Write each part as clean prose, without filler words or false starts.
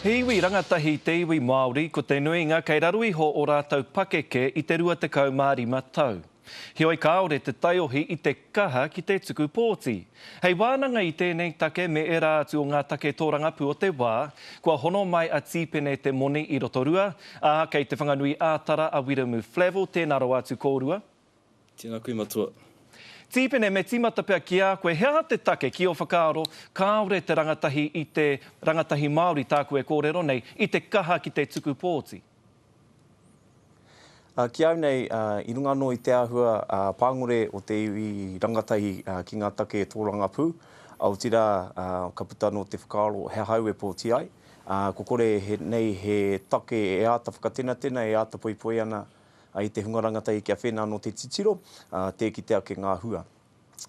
He iwi rangatahi te iwi Māori ko te nuinga kei raru iho o rātou pakeke i te 20 mārima tau. Heoi kāore te taiohi i te kaha ki te tuku pōti. Hei wānanga i tēnei take me e rā atu o ngā take tōrangapu o te wā, kua hono mai a tīpene te moni i Rotorua, a kei te whanganui ātara a Wiremu Flavel, tēnā ro atu kōrua. Tēnā kui matua. Tīpene me tīmata pia ki a koe, hea te take ki o whakaaro, kāore te rangatahi i te rangatahi Māori tāku e kōrero nei, i te kaha ki te tuku pōti. Ki au nei, i runga no i te ahua pāngore o te iwi rangatahi ki ngā take tōrangapu, au tira ka puta no te whakaaro he hau e pōti ai. Ko kore nei he take e āta whakatena, e āta poipoi ana i te hunga rangatahi kia whenā no te titiro, te ki te ake ngā hua.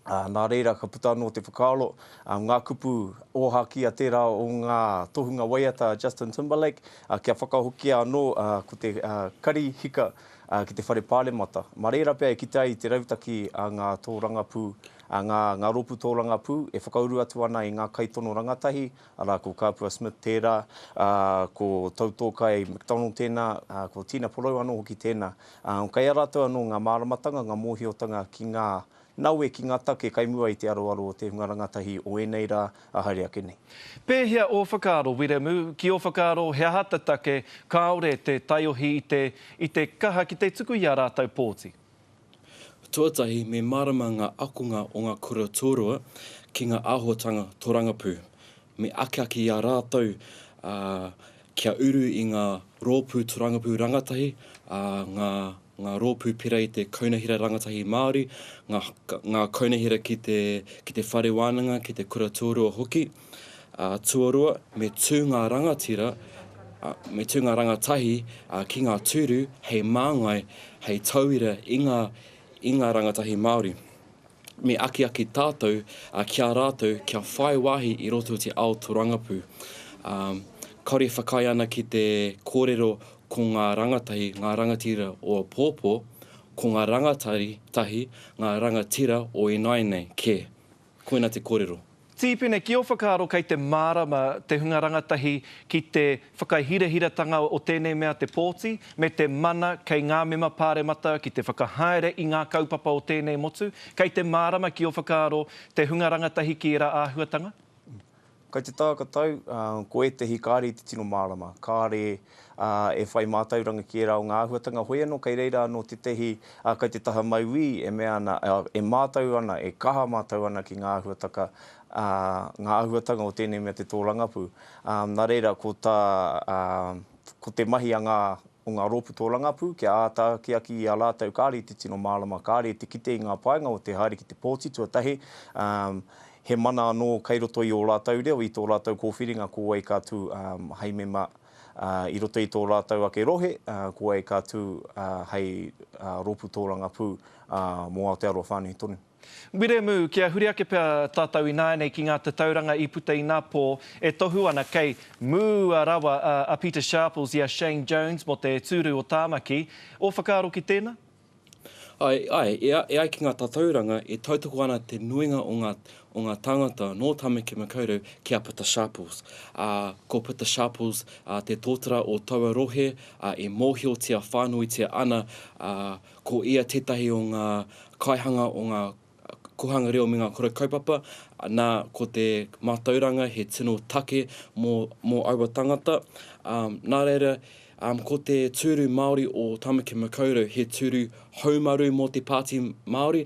Nā reira, ka puta no te whakaaro, ngā kupu ōhaki a tērā o ngā tohunga waiata Justin Timberlake, kia whakahokia anō ko te kari hika ki te whare pālemata. Mā reira pia e kitai te rautaki a ngā tōrangapu, ngā ropu tōrangapu, e whakauru atu ana i ngā kaitono rangatahi, ara ko Kapua Smith tērā, ko Tautōkai McDonald tēnā, ko Tina Porau anō hoki tēnā. Kai arātou anō ngā māramatanga, ngā mōhiotanga ki ngā naue ki ngā take kai mua i te aroaro o te hunga rangatahi o enei rā a haere ake nei. Pēhea o whakaaro, Wiremu, ki o whakaaro he hata take, kāore te taiohi i te kaha ki te tuku i a rātou pōti. Tuatahi me marama ngā akunga o ngā kura tōrua ki ngā āhuatanga tōrangapu. Me ake i a rātou kia uru i ngā rōpū tōrangapu rangatahi, ngā rōpū pira i te kaunahira rangatahi Māori, ngā kaunahira ki te whare wānanga, ki te kura tōrua hoki. Tuarua, me tū ngā rangatira, me tū ngā rangatahi ki ngā tūru, hei māngai, hei tauira i ngā rangatahi Māori. Me aki tātou, kia rātou, kia whai wāhi i roto te ao tōrangapu. Kaore whakai ana ki te kōrero ko ngā rangatahi, ngā rangatira o Pōpō, ko ngā rangatahi, ngā rangatira o Inainei, ke. Koina te kōrero. Tīpene, ki o whakaaro kei te mārama, te hunga rangatahi ki te whakahirahiratanga o tēnei mea te pōti, me te mana kei ngā mema pāremata, ki te whakahaere i ngā kaupapa o tēnei motu, kei te mārama ki o whakaaro te hunga rangatahi ki era āhuatanga? Kei te tāka tau, ko e te hi kāre i te tino mārama. Kāre e whai mātauranga ki e rao ngā āhuatanga hoi anō, kei reira anō te tehi, kei te taha maiwi e mea ana, e mātau ana, e kaha mātau ana ki ngā āhuatanga o tēnei mea te tōrangapu. Nā reira, ko te mahi o ngā rōpu tōrangapu, kia āta ki aki i a rātau kāre i te tino mārama, kāre te kite i ngā paenga o te haere ki te pōti tuatahi, he mana anō kei roto i o rātou reo, i tō rātou kōwhiringa, ko ai kātū hei mema i roto i tō rātou ake rohe, ko ai kātū hei rōpu tōrangapu mō Aotearoa whānui tonu. Wiremu, kia huri ake pia tātou i nānei ki ngā te tauranga i puta i Nāpō, e tohu ana kei mū a rawa a Peter Sharples i a Shane Jones mo te tūru o Tāmaki. O whakaaro ki tēnā? E ai ki ngā tātauranga, e tautoko ana te nuinga o ngā tangata no Tāmaki Makaurau ki a Peter Sharples. Ko Peter Sharples, te tōtara o taua rohe, e mōhiotia whānuitia ana, ko ia tētahi o ngā kaihanga o ngā kohanga reo me ngā kura kaupapa, nā ko te mātauranga he tino take mō aua tangata. Nā reira, ko te tūru Māori o Tāmaki Makaurau, he tūru haumaru mō te pāti Māori,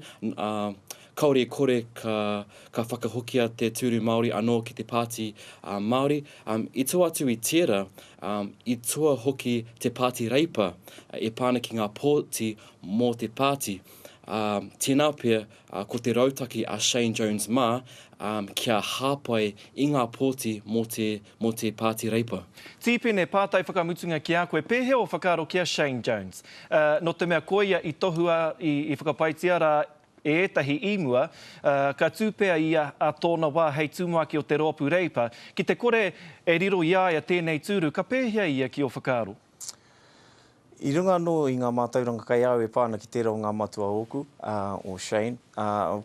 kaore kore ka whakahokia te tūru Māori anō ki te pāti Māori. I tua atu i tērā, i tua hoki te pāti reipa, e pāna ki ngā pōti mō te pāti. Tēnā pia, ko te rautaki a Shane Jones mā, kia hāpai i ngā pōti mō te pāti reipa. Tīpene, pātai whakamutunga ki a koe, pēhe o whakaaro ki a Shane Jones. No te mea koia i tohua i whakapaitia rā e etahi imua, ka tūpea ia a tōna wā hei tūmaki o te rōpu reipa. Ki te kore e riro iaia tēnei tūru, ka pēhea ia ki o whakaaro? I runga no i ngā mātauranga kai au e pāna ki tērā o ngā matua oku o Shane.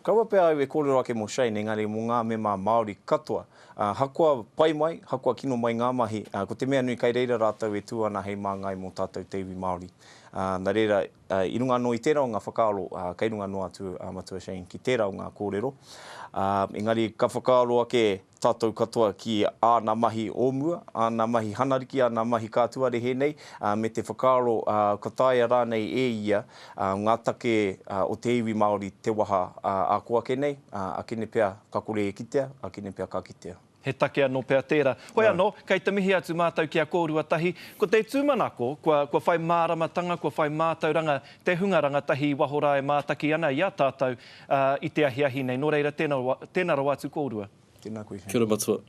Kaua pēr au e kōrero ake mo Shane, engari mō ngā mema Māori katoa. Hakua pai mai, hakua kino mai ngā mahi, ko te mea nui kai reira rātou e tū ana hei māngai mō tātou te iwi Māori. Nā reira, i runga no i tērā o ngā whakaaro, kei runga no atu matua Shane ki tērā o ngā kōrero. Engari, ka whakaaro ake tātou katoa ki āna mahi ōmua, āna mahi hanariki, āna mahi kātuare henei, me te whakaaro ko tāia rānei e ia, ngā take o te iwi Māori te waha a koa kenei, a kene pia ka kore e kitea, a kene pia ka kitea. He take anō pia tērā. Hoi anō, kei te mihi atu mātou ki a kōrua tahi, ko te tūmanako, kua whai māramatanga, kua whai mātauranga, te hungaranga tahi wahora e mātaki ana i a tātou i te ahiahi nei. Nō reira, tēnā ro atu kōrua. Tēnā koe. Kia ora matua.